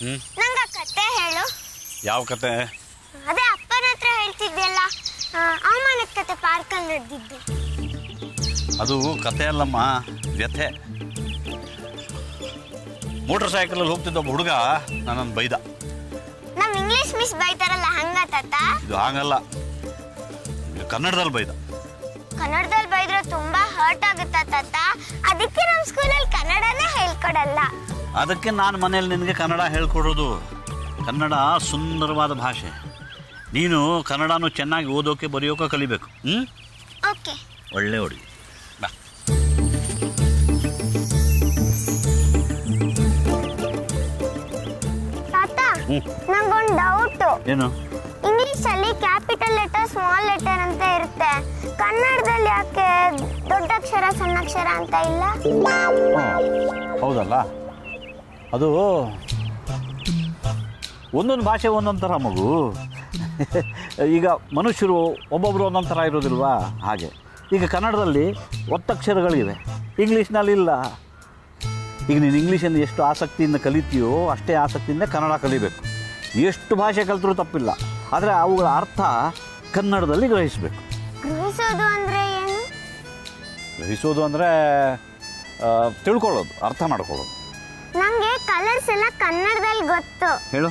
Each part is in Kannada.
ನಂಗೆ ಕತೆ ಹೇಳು. ಯಾವ ಕತೆ? ಅದೇ ಅಪ್ಪನ ಹತ್ರ ಹೇಳ್ತಿದ್ದೆಲ್ಲ, ಅವಮಾನದ ಕತೆ ಪಾರ್ಕಲ್ಲಿ ನಡೆದಿದ್ದು. ಅದು ಕತೆ ಅಲ್ಲಮ್ಮ, ವ್ಯಥೆ. ಮೋಟರ್ ಸೈಕಲಲ್ಲಿ ಹೋಗ್ತಿದ್ದ ಒಬ್ಬ ಹುಡುಗ ನನ್ನನ್ನು ಬೈದ. ನಮ್ ಇಂಗ್ಲಿಷ್ ಮಿಸ್ ಬೈತಾರಲ್ಲ ಹಂಗ ತಾತ? ಇದು ಹಾಗಲ್ಲ, ಕನ್ನಡದಲ್ಲಿ ಬೈದ. ಕನ್ನಡದಲ್ಲಿ ಬೈದ್ರೆ ತುಂಬಾ ಹರ್ಟ್ ಆಗುತ್ತಾ ತಾತ? ಅದಕ್ಕೆ ನಮ್ ಸ್ಕೂಲಲ್ಲಿ ಕನ್ನಡನೇ ಹೇಳ್ಕೊಡಲ್ಲ. ಅದಕ್ಕೆ ನಾನು ಮನೇಲಿ ನಿನಗೆ ಕನ್ನಡ ಹೇಳ್ಕೊಡೋದು. ಕನ್ನಡ ಸುಂದರವಾದ ಭಾಷೆ. ನೀನು ಕನ್ನಡನೂ ಚೆನ್ನಾಗಿ ಓದೋಕೆ ಬರೆಯೋಕೆ ಕಲಿಬೇಕು. ಓಕೆ. ಒಳ್ಳೆ ಹುಡುಗಿ. ಬಾ. ತಾತ, ನಂಗೊಂದು ಡೌಟ್. ಏನು? ಇಂಗ್ಲಿಷ್ ಅಲ್ಲಿ ಕ್ಯಾಪಿಟಲ್ ಲೆಟರ್ ಸ್ಮಾಲ್ ಲೆಟರ್ ಅಂತ ಇರುತ್ತೆ, ಕನ್ನಡದಲ್ಲಿ ಯಾಕೆ ದೊಡ್ಡ ಅಕ್ಷರ ಸಣ್ಣ ಅಕ್ಷರ ಅಂತ ಇಲ್ಲ? ಹೌದಲ್ಲ, ಅದು ಒಂದೊಂದು ಭಾಷೆ ಒಂದೊಂದು ಥರ ಮಗು. ಈಗ ಮನುಷ್ಯರು ಒಬ್ಬೊಬ್ಬರು ಒಂದೊಂದು ಥರ ಇರೋದಿಲ್ವಾ, ಹಾಗೆ. ಈಗ ಕನ್ನಡದಲ್ಲಿ ಒತ್ತಕ್ಷರಗಳಿವೆ, ಇಂಗ್ಲೀಷ್ನಲ್ಲಿ ಇಲ್ಲ. ಈಗ ನೀನು ಇಂಗ್ಲೀಷನ್ನು ಎಷ್ಟು ಆಸಕ್ತಿಯಿಂದ ಕಲಿತೀಯೋ ಅಷ್ಟೇ ಆಸಕ್ತಿಯಿಂದ ಕನ್ನಡ ಕಲಿಬೇಕು. ಎಷ್ಟು ಭಾಷೆ ಕಲಿತರೂ ತಪ್ಪಿಲ್ಲ, ಆದರೆ ಅವುಗಳ ಅರ್ಥ ಕನ್ನಡದಲ್ಲಿ ಗ್ರಹಿಸಬೇಕು. ಗ್ರಹಿಸೋದು ಅಂದರೆ ಏನು? ಗ್ರಹಿಸೋದು ಅಂದರೆ ತಿಳ್ಕೊಳ್ಳೋದು, ಅರ್ಥ ಮಾಡ್ಕೊಳ್ಳೋದು. ನನಗೆ ಕಲರ್ಸ್ ಎಲ್ಲ ಕನ್ನಡದಲ್ಲಿ ಗೊತ್ತು. ಹೇಳು.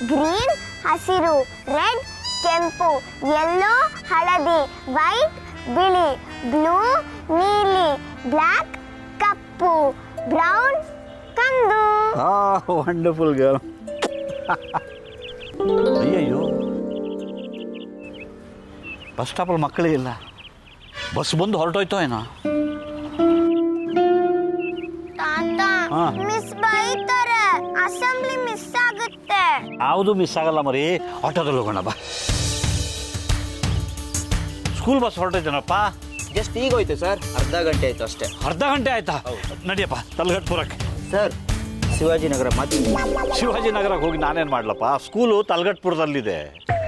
ಗ್ರೀನ್ ಹಸಿರು, ರೆಡ್ ಕೆಂಪು, ಯೆಲ್ಲೋ ಹಳದಿ, ವೈಟ್ ಬಿಳಿ, ಬ್ಲೂ ನೀಲಿ, ಬ್ಲ್ಯಾಕ್ ಕಪ್ಪು, ಬ್ರೌನ್ ಕಂದು. Wonderful girl. ಅಯ್ಯಯ್ಯೋ, ಬಸ್ ಸ್ಟಾಪಲ್ಲಿ ಮಕ್ಕಳೇ ಇಲ್ಲ. ಬಸ್ ಬಂದು ಹೊರಟೋಯ್ತೋ ಏನೋ. ತಾತ, ಮಿಸ್ ಬೈತಾರೆ, ಅಸೆಂಬ್ಲಿ ಮಿಸ್ ಆಗುತ್ತೆ. ಯಾವುದು ಮಿಸ್ ಆಗಲ್ಲ ಮರಿ, ಆಟೋದಲ್ಲಿ ಹೋಗೋಣ ಬಾ. School bus ಹೊರಟೋಯ್ತೇನಪ್ಪ? ಜಸ್ಟ್ ಈಗ ಹೋಯ್ತು ಸರ್, ಅರ್ಧ ಗಂಟೆ ಆಯ್ತು ಅಷ್ಟೇ. ಅರ್ಧ ಗಂಟೆ ಆಯ್ತಾ? ನಡಿಯಪ್ಪ ತಲಗಟ್ಪುರಕ್ಕೆ. ಸರ್, ಶಿವಾಜಿನಗರ ಶಿವಾಜಿನಗರಕ್ಕೆ ಹೋಗಿ ನಾನೇನು ಮಾಡ್ಲಪ್ಪ, ಸ್ಕೂಲು ತಲಗಟ್ಪುರದಲ್ಲಿದೆ.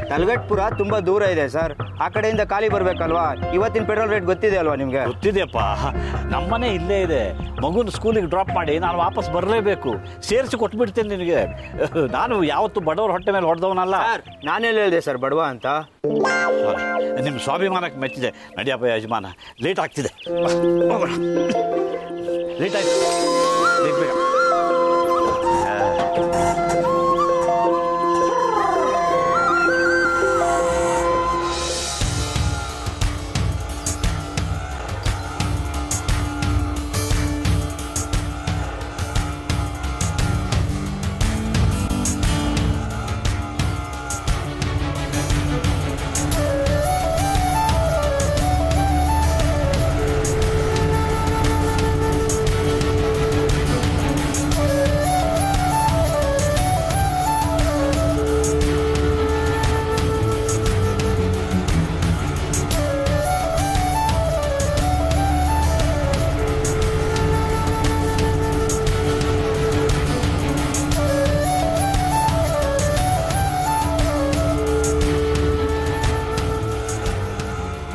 ತಲಗಟ್ಪುರ ತುಂಬಾ ದೂರ ಇದೆ ಸರ್, ಆ ಕಡೆಯಿಂದ ಖಾಲಿ ಬರ್ಬೇಕಲ್ವಾ? ಇವತ್ತಿನ ಪೆಟ್ರೋಲ್ ರೇಟ್ ಗೊತ್ತಿದೆ ಅಲ್ವಾ ನಿಮ್ಗೆ? ಗೊತ್ತಿದೆಯಪ್ಪ, ನಮ್ಮನೆ ಇಲ್ಲೇ ಇದೆ. ಮಗುನ ಸ್ಕೂಲಿಗೆ ಡ್ರಾಪ್ ಮಾಡಿ ನಾನು ವಾಪಸ್ ಬರಲೇಬೇಕು. ಸೇರಿಸಿ ಕೊಟ್ಬಿಡ್ತೇನೆ ನಿನಗೆ. ನಾನು ಯಾವತ್ತು ಬಡವ್ರ ಹೊಟ್ಟೆ ಮೇಲೆ ಹೊಡೆದವನಲ್ಲ. ಸರ್, ನಾನೆಲ್ಲ ಹೇಳಿದೆ ಸರ್ ಬಡವ ಅಂತ? ನಿಮ್ಮ ಸ್ವಾಭಿಮಾನಕ್ಕೆ ಮೆಚ್ಚಿದೆ. ನಡಿಯಪ್ಪ ಯಜಮಾನ, ಲೇಟ್ ಆಗ್ತಿದೆ. ಲೇಟ್ ಆಯ್ತು, ಬೇಗ.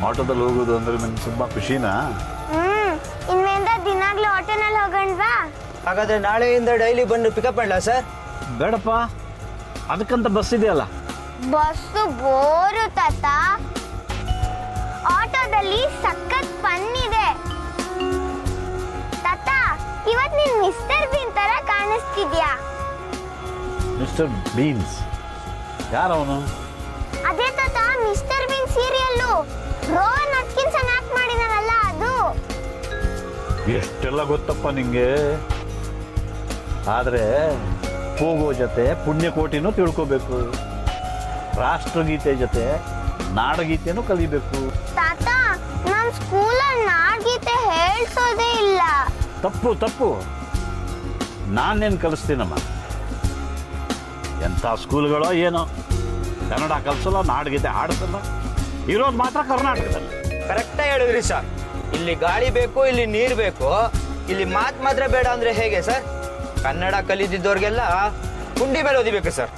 ಆಟೋದಲ್ಲಿ ಹೋಗೋದು ಅಂದ್ರೆ ನಂಗೆ ತುಂಬಾ ಖುಷಿನಾ? ಇನ್ಮೇಲಿಂದ ದಿನಾಗ್ಲೂ ಆಟೋನಲ್ಲಿ ಹೋಗೋಣವಾ? ಹಾಗಾದ್ರೆ ನಾಳೆಯಿಂದ ಡೈಲಿ ಬಂದು ಪಿಕಪ್ ಮಾಡಲಾ ಸರ್? ಬೇಡಪ್ಪ, ಅದಕ್ಕಂತ ಬಸ್ ಇದೆಯಲ್ಲ. ಬಸ್ಸು ಬೋರು ತಾತ, ಆಟೋದಲ್ಲಿ ಸಖತ್ ಫನ್ ಇದೆ. ತಾತ, ಇವತ್ ನೀನ್ ಮಿಸ್ಟರ್ ಬೀನ್ ತರ ಕಾಣಿಸ್ತಿದ್ಯಾ. Mister beans? ಯಾರವನು? ಅದೇ ತಾತ, ಮಿಸ್ಟರ್ ಬೀನ್ ಸೀರಿಯಲ್ಲು ರೋಹನ್ ಅಟ್ಕಿನ್ಸನ್ ಆಕ್ಟ್ ಮಾಡಿದಾನಲ್ಲ ಅದು. ಎಷ್ಟೆಲ್ಲ ಗೊತ್ತಪ್ಪ ನಿಂಗೆ. ಆದ್ರೆ ಹೋಗೋ ಜೊತೆ ಪುಣ್ಯಕೋಟಿನೂ ತಿಳ್ಕೋಬೇಕು. ರಾಷ್ಟ್ರಗೀತೆ ಜೊತೆ ನಾಡಗೀತೆನೂ ಕಲಿಬೇಕು. ತಾತ, ನಮ್ ಸ್ಕೂಲಲ್ಲಿ ನಾಡಗೀತೆ ಹೇಳ್ಸೋದೇ ಇಲ್ಲ. ತಪ್ಪು ತಪ್ಪು, ನಾನೇನು ಕಲಿಸ್ತೀನಮ್ಮ. ಎಂಥ ಸ್ಕೂಲ್ಗಳೋ ಏನೋ, ಕನ್ನಡ ಕಲಿಸಲ್ಲ, ನಾಡಗೀತೆ ಹಾಡಿಸಲ್ಲ. ಇರೋದು ಮಾತ್ರ ಕರ್ನಾಟಕದಲ್ಲಿ. ಕರೆಕ್ಟಾಗಿ ಹೇಳಿದ್ರಿ ಸರ್. ಇಲ್ಲಿ ಗಾಳಿ ಬೇಕು, ಇಲ್ಲಿ ನೀರು ಬೇಕು, ಇಲ್ಲಿ ಮಾತು ಮಾತ್ರ ಬೇಡ ಅಂದ್ರೆ ಹೇಗೆ ಸರ್? ಕನ್ನಡ ಕಲಿದಿದ್ದವ್ರಿಗೆಲ್ಲ ಕುಂಡಿ ಮೇಲೆ ಓದಿಬೇಕು ಸರ್.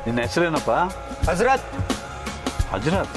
ನಿನ್ನ ಹೆಸರೇನಪ್ಪ? ಹಜರತ್. ಹಜರತ್?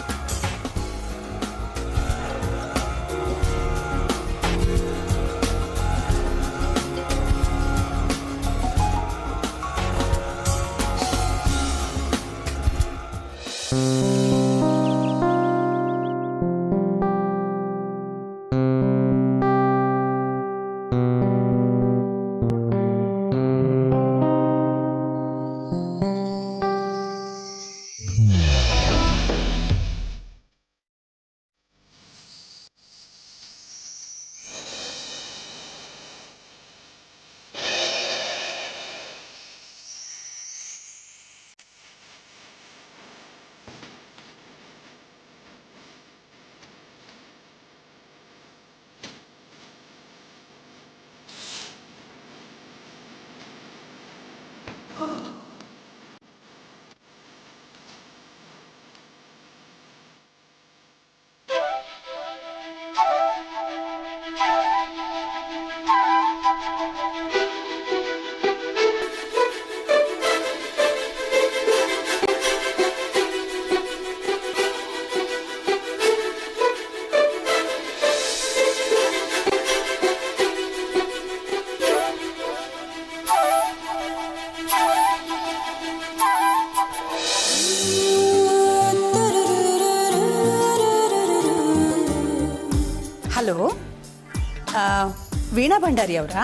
ವೀಣಾ ಭಂಡಾರಿ ಅವರಾ?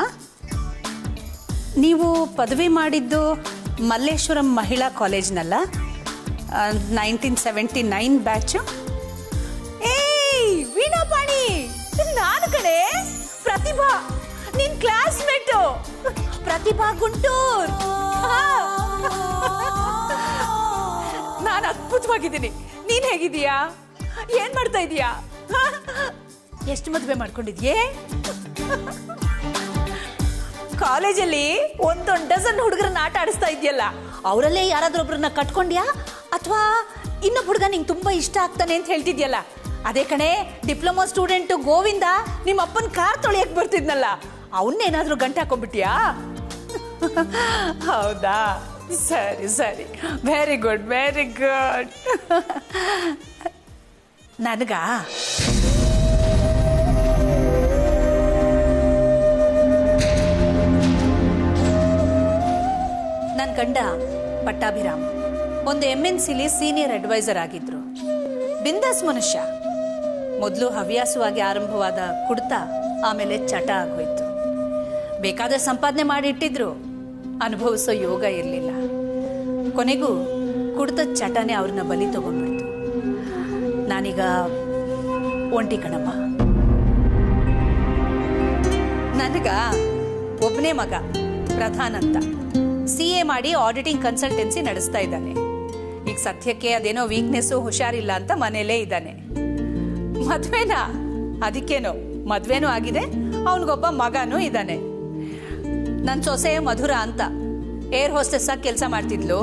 ನೀವು ಪದವಿ ಮಾಡಿದ್ದು ಮಲ್ಲೇಶ್ವರಂ ಮಹಿಳಾ ಕಾಲೇಜ್ನಲ್ಲ? 1979 ಬ್ಯಾಚು? ಏಯ್ ವೀಣಾ ಪಾಣಿ, ನಾನು ಕಡೆ ಪ್ರತಿಭಾ, ನಿನ್ ಕ್ಲಾಸ್ಮೇಟು ಪ್ರತಿಭಾ ಗುಂಟೂರ್. ನಾನು ಅದ್ಭುತವಾಗಿದ್ದೀನಿ. ನೀನ್ ಹೇಗಿದೀಯಾ? ಏನ್ ಮಾಡ್ತಾ ಇದೀಯಾ? ಎಷ್ಟು ಮದುವೆ ಮಾಡ್ಕೊಂಡಿದ್ಯೇ? ಕಾಲೇಜಲ್ಲಿ ಒಂದೊಂದು ಡಜನ್ ಹುಡುಗರನ್ನ ಆಟ ಆಡಿಸ್ತಾ ಇದೆಯಲ್ಲ, ಅವರಲ್ಲೇ ಯಾರಾದ್ರೂ ಒಬ್ರನ್ನ ಕಟ್ಕೊಂಡ್ಯಾ ಅಥವಾ ಇನ್ನೊಬ್ಬ ಹುಡುಗ ನಿಂಗೆ ತುಂಬಾ ಇಷ್ಟ ಆಗ್ತಾನೆ ಅಂತ ಹೇಳ್ತಿದ್ಯಲ್ಲ, ಅದೇ ಕಣೆ ಡಿಪ್ಲೊಮಾ ಸ್ಟೂಡೆಂಟ್ ಗೋವಿಂದ, ನಿಮ್ಮ ಅಪ್ಪನ ಕಾರ್ ತೊಳೆಯಕ್ ಬರ್ತಿದ್ನಲ್ಲ, ಅವನ್ನೇನಾದ್ರೂ ಗಂಟೆ ಹಾಕೊಂಡ್ಬಿಟ್ಯಾ? ಹೌದಾ, ಸರಿ ಸರಿ, ವೆರಿ ಗುಡ್ ವೆರಿ ಗುಡ್. ನನಗ ನನ್ನ ಗಂಡ ಪಟ್ಟಾಭಿರಾಮ್ ಒಂದು MNCಲಿ ಸೀನಿಯರ್ ಅಡ್ವೈಸರ್ ಆಗಿದ್ರು. ಬಿಂದಾಸ್ ಮನುಷ್ಯ. ಮೊದಲು ಹವ್ಯಾಸವಾಗಿ ಆರಂಭವಾದ ಕುಡ್ತ ಆಮೇಲೆ ಚಟ ಆಗೋಯ್ತು. ಬೇಕಾದ ಸಂಪಾದನೆ ಮಾಡಿ ಇಟ್ಟಿದ್ರು, ಅನುಭವಿಸೋ ಯೋಗ ಇರಲಿಲ್ಲ. ಕೊನೆಗೂ ಕುಡ್ತದ ಚಟನೇ ಅವ್ರನ್ನ ಬಲಿ ತಗೊಂಡ್ಬಿಡ್ತು. ನಾನೀಗ ಒಂಟಿ ಕಣಮ್ಮ. ನನಗ ಒಬ್ಬನೇ ಮಗ ಪ್ರಧಾನ್ ಅಂತ, CA ಮಾಡಿ ಆಡಿಟಿಂಗ್ ಕನ್ಸಲ್ಟೆನ್ಸಿ ನಡೆಸ್ತಾ ಇದ್ದಾನೆ. ಈಗ ಸದ್ಯಕ್ಕೆ ಅದೇನೋ ವೀಕ್ನೆಸ್ಸು, ಹುಷಾರಿಲ್ಲ ಅಂತ ಮನೇಲೇ ಇದ್ದಾನೆ. ಮದ್ವೆನಾ? ಅದಕ್ಕೇನೋ ಮದ್ವೆನೂ ಆಗಿದೆ, ಅವನಿಗೊಬ್ಬ ಮಗನೂ ಇದ್ದಾನೆ. ನನ್ನ ಸೊಸೆ ಮಧುರ ಅಂತ ಏರ್ ಹೋಸ್ಟೆಸ್ ಆಗಿ ಕೆಲಸ ಮಾಡ್ತಿದ್ಲು.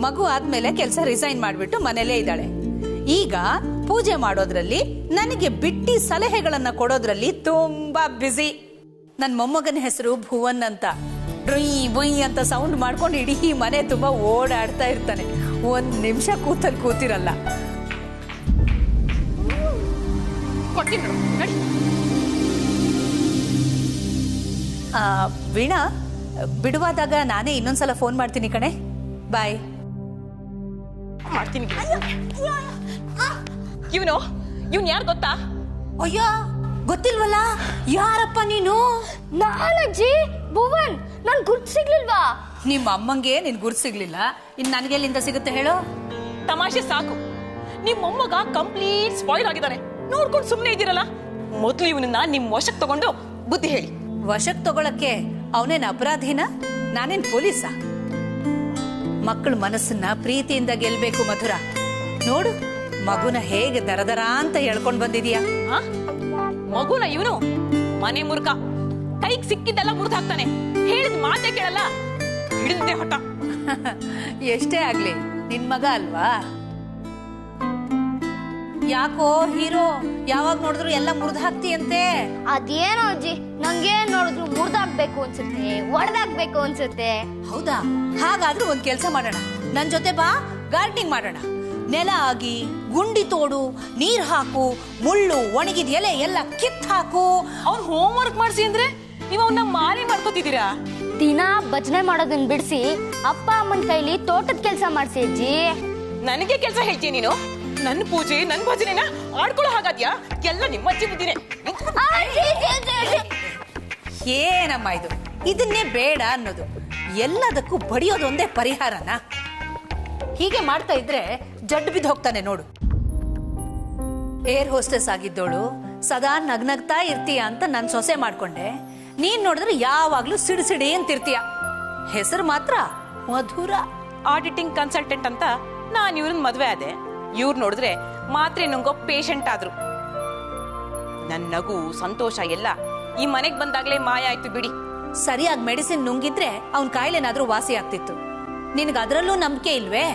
ಮಗು ಆದ್ಮೇಲೆ ಕೆಲಸ ರಿಸೈನ್ ಮಾಡಿಬಿಟ್ಟು ಮನೇಲೇ ಇದ್ದಾಳೆ. ಈಗ ಪೂಜೆ ಮಾಡೋದ್ರಲ್ಲಿ, ನನಗೆ ಬಿಟ್ಟಿ ಸಲಹೆಗಳನ್ನ ಕೊಡೋದ್ರಲ್ಲಿ ತುಂಬಾ ಬ್ಯುಸಿ. ನನ್ನ ಮೊಮ್ಮಗನ ಹೆಸರು ಭುವನ್ ಅಂತ. ಡ್ರೊಯ್ ಬೊಯ್ ಅಂತ ಸೌಂಡ್ ಮಾಡ್ಕೊಂಡು ಇಡೀ ಮನೆ ತುಂಬಾ ಓಡಾಡ್ತಾ ಇರ್ತಾನೆ. ಒಂದ್ ನಿಮಿಷ ಕೂತಿರಲ್ಲ. ವೀಣಾ, ಬಿಡುವಾದಾಗ ನಾನೇ ಇನ್ನೊಂದ್ಸಲ ಫೋನ್ ಮಾಡ್ತೀನಿ ಕಣೆ. ಬಾಯ್. ಮಾಡ್ತೀನಿ. ಇವನ್ ಯಾರು ಗೊತ್ತಾ? ಅಯ್ಯೋ, ಗೊತ್ತಿಲ್ವಲ್ಲ. ಯಾರಪ್ಪ ನೀನು? ನಾನಜ್ಜಿ ಭುವನ್. ನನ್ ಗುರ್ತು ಸಿಗ್ಲಿಲ್ವಾ? ನಿಮ್ಮ ಅಮ್ಮಂಗೆ ನಿನ್ ಗುರ್ತು ಸಿಗ್ಲಿಲ್ಲ, ಇನ್ ನನಗೆಲ್ಲಿಂದ ಸಿಗುತ್ತೆ ಹೇಳೋ? ತಮಾಷೆ ಸಾಕು. ನಿಮ್ ಮೊಮ್ಮಗ ಕಂಪ್ಲೀಟ್ ಸ್ಪಾಯ್ಲ್ ಆಗಿದ್ದಾನೆ. ನೋಡ್ಕೊಂಡು ಸುಮ್ನೆ ಇದ್ದೀರಲ್ಲ. ಮೊದ್ಲು ಇವನನ್ನ ನಿಮ್ ವಶಕ್ಕೆ ತಗೊಂಡು ಬುದ್ಧಿ ಹೇಳಿ. ವಶಕ್ ತಗೊಳಕ್ಕೆ ಅವನೇನ್ ಅಪರಾಧಿನ? ನಾನೇನ್ ಪೊಲೀಸ? ಮಕ್ಕಳ ಮನಸ್ಸನ್ನ ಪ್ರೀತಿಯಿಂದ ಗೆಲ್ಬೇಕು ಮಧುರ. ನೋಡು, ಮಗುನ ಹೇಗೆ ದರದರ ಅಂತ ಹೇಳ್ಕೊಂಡ್ ಬಂದಿದೀಯಾ. ಮಗುನ ಇವನು ಮನೆ ಮುರುಕ, ಕೈಗೆ ಸಿಕ್ಕಿದ್ದೆಲ್ಲ ಮುರಿದು ಹಾಕ್ತಾನೆ. ಹೇಳಿದ ಮಾತೇ ಕೇಳಲ್ಲ, ಹಿಡಿದೇ ಹೊಟ್ಟ. ಎಷ್ಟೇ ಆಗ್ಲಿ ನಿನ್ ಮಗ ಅಲ್ವಾ? ಯಾಕೋ ಹೀರೋ, ಯಾವಾಗ ನೋಡಿದ್ರು ಎಲ್ಲ ಮುರಿದು ಹಾಕ್ತಿಯಂತೆ. ಅದೇನೋ ಅಜ್ಜಿ, ನಂಗೇನ್ ನೋಡಿದ್ರು ಮುರ್ದಾಕ್ಬೇಕು ಅನ್ಸುತ್ತೆ, ಒಡೆದಾಕ್ಬೇಕು ಅನ್ಸುತ್ತೆ. ಹೌದಾ? ಹಾಗಾದ್ರೂ ಒಂದ್ ಕೆಲ್ಸ ಮಾಡೋಣ, ನನ್ ಜೊತೆ ಬಾ, ಗಾರ್ಡನಿಂಗ್ ಮಾಡೋಣ. ನೆಲ ಆಗಿ, ಗುಂಡಿ ತೋಡು, ನೀರ್ ಹಾಕು, ಮುಳ್ಳು ಒಣಗಿದ ಎಲೆ ಎಲ್ಲ ಕಿತ್ ಹಾಕು. ಅವ್ನ್ ಹೋಮ್ ವರ್ಕ್ ಮಾಡ್ಸಿ ಅಂದ್ರೆ ನೀವ್ ಅವನ್ನ ಮಾರಿ ಮಾಡ್ಕೋತಿದ್ದೀರಾ? ದಿನ ಭಜನೆ ಮಾಡೋದನ್ನ ಬಿಡಿಸಿ ಅಪ್ಪ ಅಮ್ಮನ ಕೈಲಿ ತೋಟದ ಕೆಲಸ ಮಾಡ್ಸಿ ಅಜ್ಜಿ. ನನಗೆ ಕೆಲಸ ಹೇಳ್ತೀಯ ನೀನು? ನನ್ ಪೂಜೆ, ನನ್ ಭಜನೆನ ಆಡ್ಕೊಳ್ಳೋ ಹಾಗಾದ್ಯಾ? ಎಲ್ಲ ನಿಮ್ಮ ಅಜ್ಜಿ ಬುದ್ಧಿನೇ. ಏನಮ್ಮ ಇದು? ಇದನ್ನೇ ಬೇಡ ಅನ್ನೋದು. ಎಲ್ಲದಕ್ಕೂ ಬಡಿಯೋದೊಂದೇ ಪರಿಹಾರನ? ಹೀಗೆ ಮಾಡ್ತಾ ಇದ್ರೆ ಜಡ್ಡು ಬಿದ್ದು ಹೋಗ್ತಾನೆ ನೋಡು. ಏರ್ ಹೋಸ್ಟೆಸ್ ಆಗಿದ್ದೋಳು ಸದಾ ನಗ್ನಗ್ತಾ ಇರ್ತೀಯ ಅಂತ ನನ್ ಸೊಸೆ ಮಾಡ್ಕೊಂಡೆ. ನೀನ್ ನೋಡಿದ್ರೆ ಯಾವಾಗ್ಲೂ ಸಿಡಿ ಅಂತಿರ್ತೀಯ. ಹೆಸರು ಮಾತ್ರ ಮಧುರ. ಆಡಿಟಿಂಗ್ ಕನ್ಸಲ್ಟೆಂಟ್ ಅಂತ ನಾನ್ ಇವ್ರನ್ ಮದ್ವೆ ಆದೆ. ಇವ್ರು ನೋಡಿದ್ರೆ ಮಾತ್ರೆ ನುಂಗೋ ಪೇಷಂಟ್ ಆದ್ರು. ನನ್ ನಗು, ಸಂತೋಷ ಎಲ್ಲ ಈ ಮನೆಗ್ ಬಂದಾಗ್ಲೇ ಮಾಯ ಆಯ್ತು ಬಿಡಿ. ಸರಿಯಾಗಿ ಮೆಡಿಸಿನ್ ನುಂಗಿದ್ರೆ ಅವನ್ ಕಾಯಿಲೆನಾದ್ರೂ ವಾಸಿ ಆಗ್ತಿತ್ತು. ನಿನ್ಗ ಅದರಲ್ಲೂ ನಂಬಿಕೆ ಇಲ್ವೇ?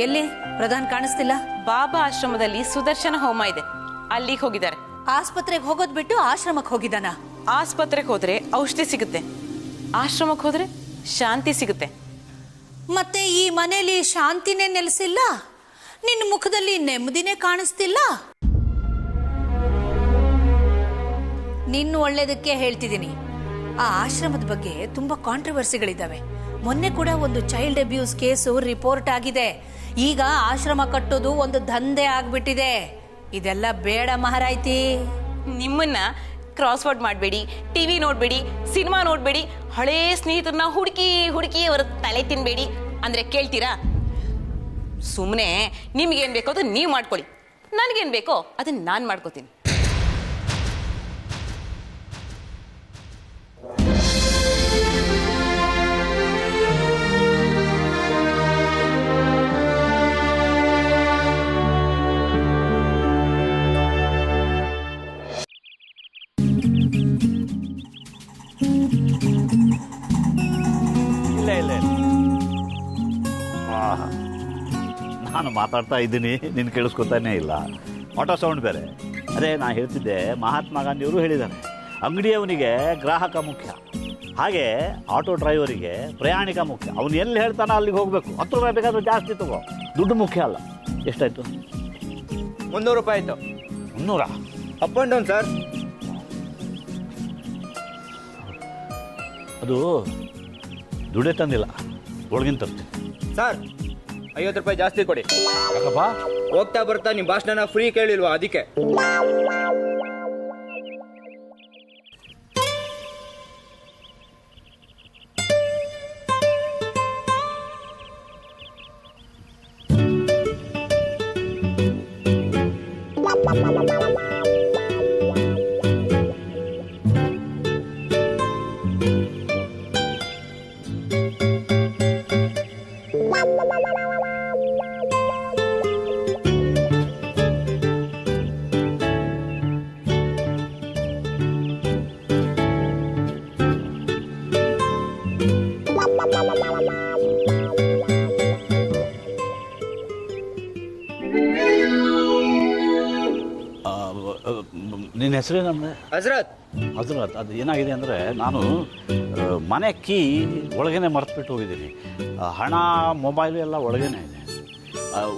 ಎಲ್ಲಿ ಪ್ರಧಾನ್ ಕಾಣಿಸ್ತಿಲ್ಲ? ಬಾಬಾ ಆಶ್ರಮದಲ್ಲಿ ಸುದರ್ಶನ ಹೋಮ ಇದೆ, ಅಲ್ಲಿಗೆ ಹೋಗಿದ್ದಾರೆ. ಆಸ್ಪತ್ರೆಗೆ ಹೋಗೋದ್ ಬಿಟ್ಟು ಆಶ್ರಮಕ್ಕೆ ಹೋಗಿದ್ದಾನ? ಆಸ್ಪತ್ರೆಗೆ ಹೋದ್ರೆ ಔಷಧಿ ಸಿಗುತ್ತೆ, ಆಶ್ರಮಕ್ಕೆ ಹೋದ್ರೆ ಶಾಂತಿ ಸಿಗುತ್ತೆ. ಮತ್ತೆ ಈ ಮನೇಲಿ ಶಾಂತಿನೇ ನೆಲೆಸಿಲ್ಲ, ನಿನ್ನ ಮುಖದಲ್ಲಿ ನೆಮ್ಮದಿನೇ ಕಾಣಿಸ್ತಿಲ್ಲ. ನಿನ್ನ ಒಳ್ಳೇದಕ್ಕೆ ಹೇಳ್ತಿದ್ದೀನಿ. ಆ ಆಶ್ರಮದ ಬಗ್ಗೆ ತುಂಬಾ ಕಾಂಟ್ರವರ್ಸಿಗಳಿದಾವೆ. ಮೊನ್ನೆ ಕೂಡ ಒಂದು ಚೈಲ್ಡ್ ಅಬ್ಯೂಸ್ ಕೇಸು ರಿಪೋರ್ಟ್ ಆಗಿದೆ. ಈಗ ಆಶ್ರಮ ಕಟ್ಟೋದು ಒಂದು ದಂಧೆ ಆಗ್ಬಿಟ್ಟಿದೆ. ಇದೆಲ್ಲ ಬೇಡ ಮಹಾರಾಯ್ತಿ. ನಿಮ್ಮನ್ನ ಕ್ರಾಸ್ವರ್ಡ್ ಮಾಡಬೇಡಿ, ಟಿವಿ ನೋಡಬೇಡಿ, ಸಿನಿಮಾ ನೋಡಬೇಡಿ, ಹಳೇ ಸ್ನೇಹಿತರನ್ನ ಹುಡುಕಿ ಹುಡುಕಿ ಅವರ ತಲೆ ತಿನ್ಬೇಡಿ ಅಂದ್ರೆ ಕೇಳ್ತೀರಾ? ಸುಮ್ಮನೆ ನಿಮ್ಗೇನ್ ಬೇಕೋ ಅದು ನೀವು ಮಾಡ್ಕೊಳ್ಳಿ, ನನಗೇನು ಬೇಕೋ ಅದನ್ನ ನಾನು ಮಾಡ್ಕೋತೀನಿ. ಇಲ್ಲ ಇಲ್ಲ ಇಲ್ಲ, ನಾನು ಮಾತಾಡ್ತಾ ಇದ್ದೀನಿ, ನೀನು ಕೇಳಿಸ್ಕೊತಾನೇ ಇಲ್ಲ. ಆಟೋ ಸೌಂಡ್ ಬೇರೆ. ಅದೇ ನಾನು ಹೇಳ್ತಿದ್ದೆ, ಮಹಾತ್ಮ ಗಾಂಧಿಯವರು ಹೇಳಿದ್ದಾರೆ, ಅಂಗಡಿಯವನಿಗೆ ಗ್ರಾಹಕ ಮುಖ್ಯ, ಹಾಗೆ ಆಟೋ ಡ್ರೈವರಿಗೆ ಪ್ರಯಾಣಿಕ ಮುಖ್ಯ. ಅವನು ಎಲ್ಲಿ ಹೇಳ್ತಾನೋ ಅಲ್ಲಿಗೆ ಹೋಗಬೇಕು. 10 ರೂಪಾಯಿ ಬೇಕಾದರೂ ಜಾಸ್ತಿ ತಗೋ, ದುಡ್ಡು ಮುಖ್ಯ ಅಲ್ಲ. ಎಷ್ಟಾಯಿತು? 300 ರೂಪಾಯಿ ಆಯಿತು. 300? Up and down sir. ಅದು ದುಡ್ಡೇ ತಂದಿಲ್ಲ, ಒಳಗಿನ ತರ್ತೀನಿ ಸರ್. 50 ರೂಪಾಯಿ ಜಾಸ್ತಿ ಕೊಡಿ. ಯಾಕಪ್ಪ? ಹೋಗ್ತಾ ಬರ್ತಾ ನಿಮ್ಮ ಭಾಷಣ ಫ್ರೀ ಕೇಳಿಲ್ವಾ, ಅದಕ್ಕೆ. ನಿನ್ನ ಹೆಸರೇನಂದ್ರೆ? ಹಜರತ್. ಹಜರತ್. ಅದು ಏನಾಗಿದೆ ಅಂದರೆ, ನಾನು ಮನೆ ಕೀ ಒಳಗೇನೆ ಮರೆತುಬಿಟ್ಟು ಹೋಗಿದ್ದೀನಿ. ಹಣ, ಮೊಬೈಲು ಎಲ್ಲ ಒಳಗೇನೆ ಇದೆ.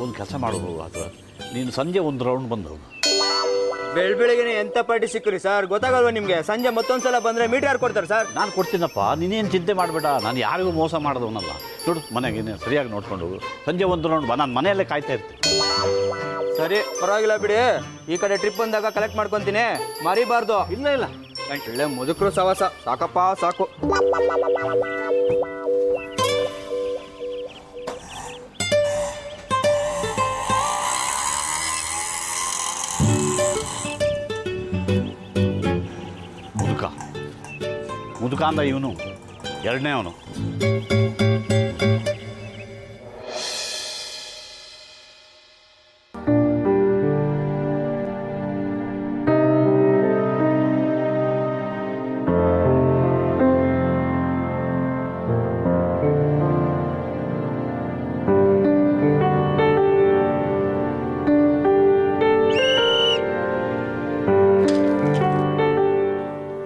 ಒಂದು ಕೆಲಸ ಮಾಡೋದು ಹಜರತ್, ನೀನು ಸಂಜೆ ಒಂದು ರೌಂಡ್ ಬಂದು. ಬೆಳಗ್ಗೆನೆ ಎಂತ ಪಾರ್ಟಿ ಸಿಕ್ಕ್ರಿ ಸರ್, ಗೊತ್ತಾಗಲ್ವಾ ನಿಮಗೆ? ಸಂಜೆ ಮತ್ತೊಂದ್ಸಲ ಬಂದ್ರೆ ಮೀಟರ್ ಯಾರು ಕೊಡ್ತಾರೆ ಸರ್? ನಾನು ಕೊಡ್ತೀನಪ್ಪ, ನೀನೇನು ಚಿಂತೆ ಮಾಡಬೇಡ. ನಾನು ಯಾರಿಗೂ ಮೋಸ ಮಾಡಿದವನಲ್ಲ. ನೋಡು, ಮನೆಗೆ ನೀನು ಸರಿಯಾಗಿ ನೋಡ್ಕೊಂಡು ಹೋಗು. ಸಂಜೆ ಒಂದು ರೌಂಡ್ ಬಾ, ನಾನು ಮನೆಯಲ್ಲೇ ಕಾಯ್ತಾ ಇರ್ತೀನಿ. ಸರಿ, ಪರವಾಗಿಲ್ಲ ಬಿಡಿ. ಈ ಕಡೆ ಟ್ರಿಪ್ ಬಂದಾಗ ಕಲೆಕ್ಟ್ ಮಾಡ್ಕೊಂತೀನಿ, ಮರಿಬಾರ್ದು. ಇಲ್ಲ ಇಲ್ಲ, ಒಳ್ಳೆ ಮುದುಕರು ಸವಾಸ, ಸಾಕಪ್ಪ ಸಾಕು. ಮುದುಕ ಅಂದ ಇವನು, ಎರಡನೇ ಅವನು.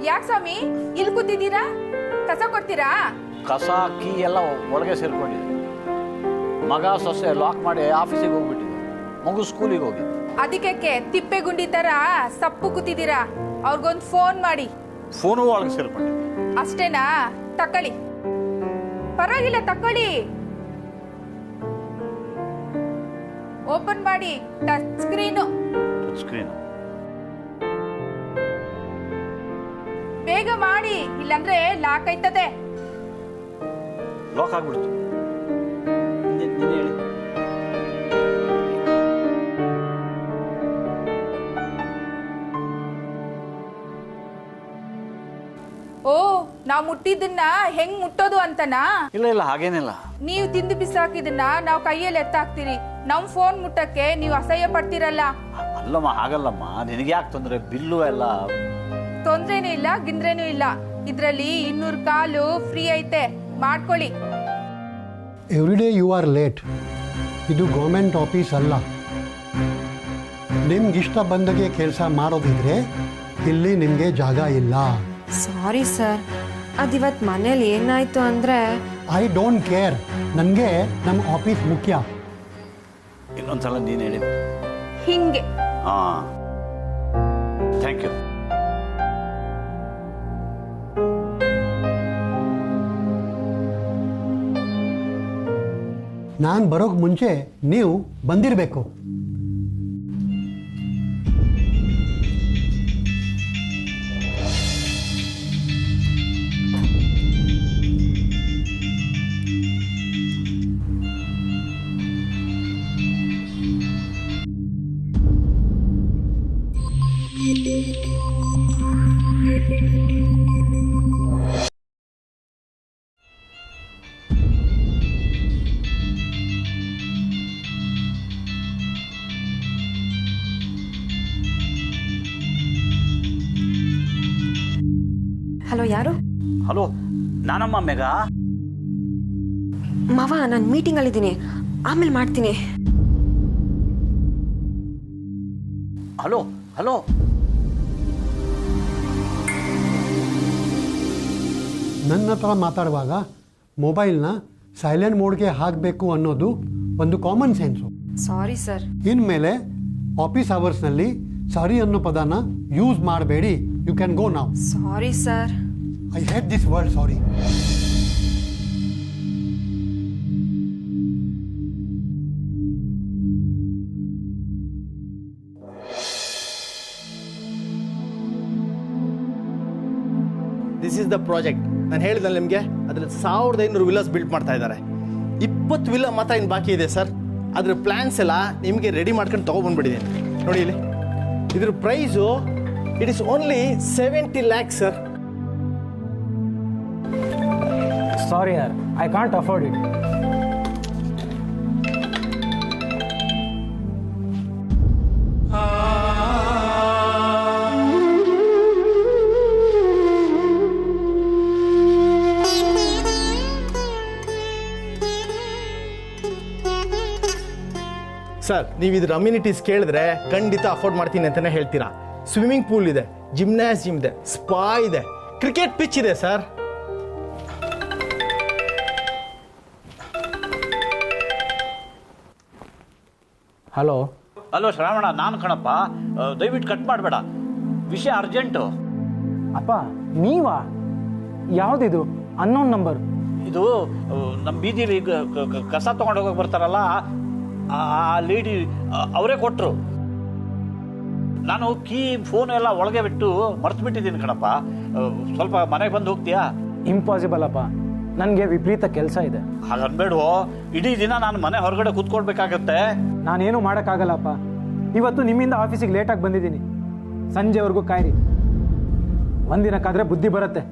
ಯಾಕೆ ಸ್ವಾಮಿ ಇಲ್ಲಿ ಕೂತಿದ್ದೀರಾ? ಕಸ ಕೊಡ್ತೀರಾ? ಕಸ ಕೀ ಎಲ್ಲ ಒಳಗೆ ಸೇರ್ಕೊಂಡಿದೆ. ಮಗ ಸೊಸೆ ಲಾಕ್ ಮಾಡಿ ಆಫೀಸಿಗೆ ಹೋಗ್ಬಿಟ್ಟಿದೆ, ಮಗು ಸ್ಕೂಲಿಗೆ ಹೋಗಿ. ಅದಕ್ಕೆ ತಿಪ್ಪೆ ಗುಂಡಿ ತರ ಸಪ್ಪು ಕೂತಿದ್ದೀರಾ? ಅವ್ರಿಗೊಂದು ಫೋನ್ ಮಾಡಿ. ಫೋನು ಒಳಗೆ ಸೇರ್ಕೊಂಡಿದೆ. ಅಷ್ಟೇನಾ? ತಕೊಳ್ಳಿ, ಪರವಾಗಿಲ್ಲ ತಕೊಳ್ಳಿ. ಓಪನ್ ಮಾಡಿ, ಟಚ್ ಸ್ಕ್ರೀನು. ಬೇಗ ಮಾಡಿ, ಇಲ್ಲಾಂದ್ರೆ ಲಾಕ್ ಆಯ್ತದೆ. ಲಾಕ್ ಆಗ್ಬಿಡ್ತು. ಹೇಳಿ. ಓ, ನಾವ್ ಮುಟ್ಟಿದ್ದನ್ನ ಹೆಂಗ್ ಮುಟ್ಟೋದು ಅಂತನಾ? ಇಲ್ಲ ಇಲ್ಲ, ಹಾಗೇನಿಲ್ಲ. ನೀವು ತಿಂದು ಬಿಸಾಕಿದನ್ನ ನಾವು ಕೈಯಲ್ಲಿ ಎತ್ತಾಕ್ತಿರಿ. ನಮ್ ಫೋನ್ ಮುಟ್ಟಕ್ಕೆ ನೀವು ಅಸಹ್ಯ ಪಡ್ತಿರಲ್ಲ. ಅಲ್ಲಮ್ಮ, ಹಾಗಲ್ಲಮ್ಮ. ನಿನಗೆ ಯಾಕೆ ತೊಂದರೆ? ಬಿಲ್ಲು ಎಲ್ಲ ತೊಂದ್ರೆನೂ ಇಲ್ಲ, ಗಿಂದ್ರೇನೂ ಇಲ್ಲ. ಇದ್ರಲ್ಲಿ 200 ಕಾಲು ಫ್ರೀ ಐತೆ, ಮಾಡ್ಕೊಳ್ಳಿ. Every day you are late. ಇದು ಗೌರ್ಮೆಂಟ್ ಆಫೀಸ್ ಅಲ್ಲ. ನಿಮ್ಗೆ ಇಷ್ಟ ಬಂದಾಗೆ ಕೆಲಸ ಮಾಡೋದಿದ್ರೆ ಇಲ್ಲಿ ನಿಮಗೆ ಜಾಗ ಇಲ್ಲ. ಸಾರಿ ಸರ್, ಅದಿವತ್ತು ಮನೇಲಿ ಏನಾಯ್ತು ಅಂದರೆ. I don't care. ನನಗೆ ನಮ್ಮ ಆಫೀಸ್ ಮುಖ್ಯ. ಇನ್ನೊಂದ್ಸಲ ನೀನು ಹೇಳಿ. ಹಿಂಗೆ. ಹಾಂ, ಥ್ಯಾಂಕ್ ಯು. ನಾನು ಬರೋಕ್ಕೆ ಮುಂಚೆ ನೀವು ಬಂದಿರಬೇಕು. ಹಲೋ, ಯಾರು? ಹಲೋ, ನಾನಮ್ಮ ಮೇಘ. ಮಾವ, ನಾನು ಮೀಟಿಂಗಲ್ಲಿದ್ದೀನಿ, ಆಮೇಲೆ ಮಾಡ್ತೀನಿ. Hello hello. ನನ್ನ ಹತ್ರ ಮಾತಾಡುವಾಗ ಮೊಬೈಲ್ನ ಸೈಲೆಂಟ್ ಮೋಡ್ಗೆ ಹಾಕಬೇಕು ಅನ್ನೋದು ಒಂದು ಕಾಮನ್ ಸೆನ್ಸು. Sorry sir. ಇನ್ಮೇಲೆ ಆಫೀಸ್ ಅವರ್ಸ್ನಲ್ಲಿ ಸಾರಿ ಅನ್ನೋ ಪದನ ಯೂಸ್ ಮಾಡಬೇಡಿ. ಯು ಕ್ಯಾನ್ ಗೋ ನಾವ್. Sorry sir. I hate this word sorry. This is the project. ನಾನು ಹೇಳಿದ್ನಲ್ಲ ನಿಮಗೆ, ಅದ್ರಲ್ಲಿ 1500 ವಿಲ್ಲಾಸ್ ಬಿಲ್ಡ್ ಮಾಡ್ತಾ ಇದ್ದಾರೆ. 20 ವಿಲ್ಲಾ ಮಾತ್ರ ಇನ್ನು ಬಾಕಿ ಇದೆ ಸರ್. ಅದ್ರ ಪ್ಲ್ಯಾನ್ಸ್ ಎಲ್ಲ ನಿಮಗೆ ರೆಡಿ ಮಾಡ್ಕೊಂಡು ತೊಗೊಬಂದ್ಬಿಟ್ಟಿದ್ದೀನಿ. ನೋಡಿ ಇಲ್ಲಿ, ಇದ್ರ price it is only 70 lakhs sir. Sorry ಯಾರ್, I can't afford it. Sir, ನೀವು ಇದ್ರ ಅಮ್ಯುನಿಟೀಸ್ ಕೇಳಿದ್ರೆ ಖಂಡಿತ ಅಫೋರ್ಡ್ ಮಾಡ್ತೀನಿ ಅಂತಾನೆ ಹೇಳ್ತೀರಾ. ಸ್ವಿಮ್ಮಿಂಗ್ ಪೂಲ್ ಇದೆ, ಜಿಮ್ನಾಸಿಯಂ ಇದೆ, ಸ್ಪಾ ಇದೆ, ಕ್ರಿಕೆಟ್ ಪಿಚ್ ಇದೆ ಸರ್. ಹಲೋ ಹಲೋ ಶ್ರಾವಣ, ನಾನು ಕಣಪ್ಪ. ದಯವಿಟ್ಟು ಕಟ್ ಮಾಡಬೇಡ, ವಿಷಯ ಅರ್ಜೆಂಟು. ಅಪ್ಪ, ನೀವಾ? ಯಾವುದಿದು ಅನ್ನೋನ್ ನಂಬರ್? ಇದು ನಮ್ಮ ಬೀದಿಲಿ ಕಸ ತೊಗೊಂಡು ಹೋಗಕ್ಕೆ ಬರ್ತಾರಲ್ಲ, ಆ ಲೇಡಿ ಅವರೇ ಕೊಟ್ಟರು. ನಾನು ಕೀ ಫೋನ್ ಎಲ್ಲ ಒಳಗೆ ಬಿಟ್ಟು ಮರ್ತು ಬಿಟ್ಟಿದ್ದೀನಿ ಕಣಪ್ಪ. ಸ್ವಲ್ಪ ಮನೆಗೆ ಬಂದು ಹೋಗ್ತೀಯಾ? ಇಂಪಾಸಿಬಲ್ ಅಪ್ಪ, ನನಗೆ ವಿಪರೀತ ಕೆಲಸ ಇದೆ. ಹಾಗನ್ಬೇಡುವೋ, ಇಡೀ ದಿನ ನಾನು ಮನೆ ಹೊರಗಡೆ ಕೂತ್ಕೊಳ್ಬೇಕಾಗತ್ತೆ. ನಾನೇನು ಮಾಡೋಕ್ಕಾಗಲ್ಲಪ್ಪ. ಇವತ್ತು ನಿಮ್ಮಿಂದ ಆಫೀಸಿಗೆ ಲೇಟಾಗಿ ಬಂದಿದ್ದೀನಿ. ಸಂಜೆವರೆಗೂ ಕಾಯಿರಿ, ಒಂದಿನಕ್ಕಾದ್ರೆ ಬುದ್ಧಿ ಬರುತ್ತೆ.